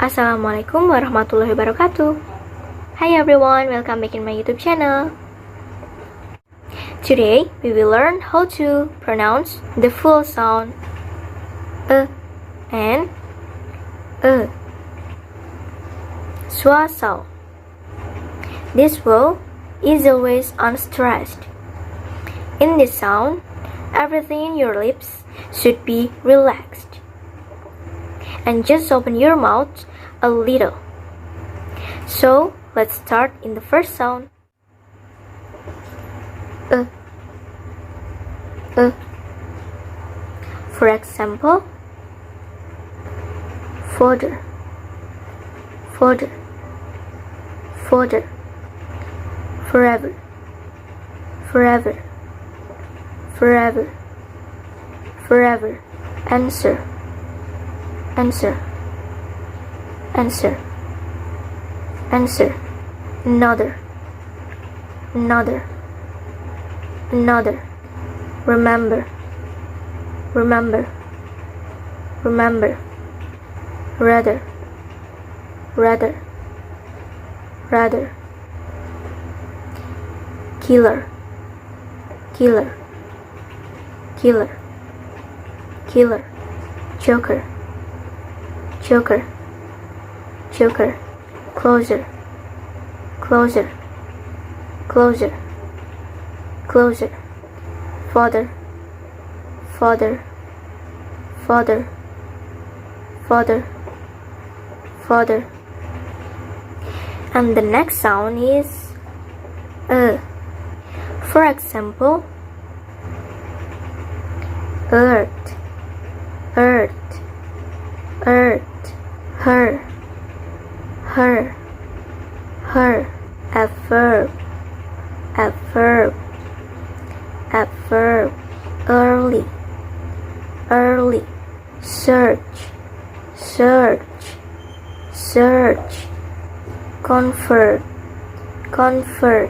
Assalamualaikum warahmatullahi wabarakatuh. Hi everyone, welcome back in my YouTube channel. Today we will learn how to pronounce the full sound and Schwa sound. This vowel is always unstressed. In this sound, everything in your lips should be relaxed. And just open your mouth a little. So, let's start in the first sound. For example, further, further, further, forever, forever, forever, forever, answer, answer, answer, answer, another, another, another, remember, remember, remember, rather, rather, rather, killer, killer, killer, killer, joker, joker, joker, closer, closer, closer, closer, father, father, father, father, father. And the next sound is for example, earth, earth, earth, her, her, her, a verb, a verb, a verb, early, early, search, search, search, comfort, comfort,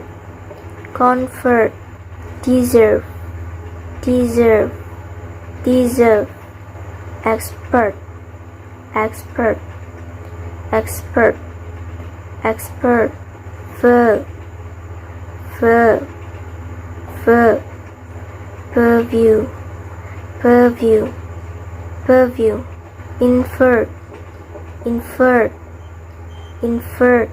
comfort, deserve, deserve, deserve, expert, expert, expert, expert, verb, verb, verb, purview, purview, purview, inferred, inferred, inferred.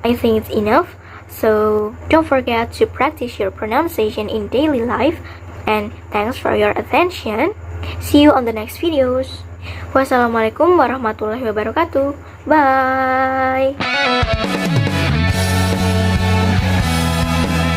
I think it's enough, so don't forget to practice your pronunciation in daily life, and thanks for your attention. See you on the next videos. Wassalamualaikum warahmatullahi wabarakatuh. Bye.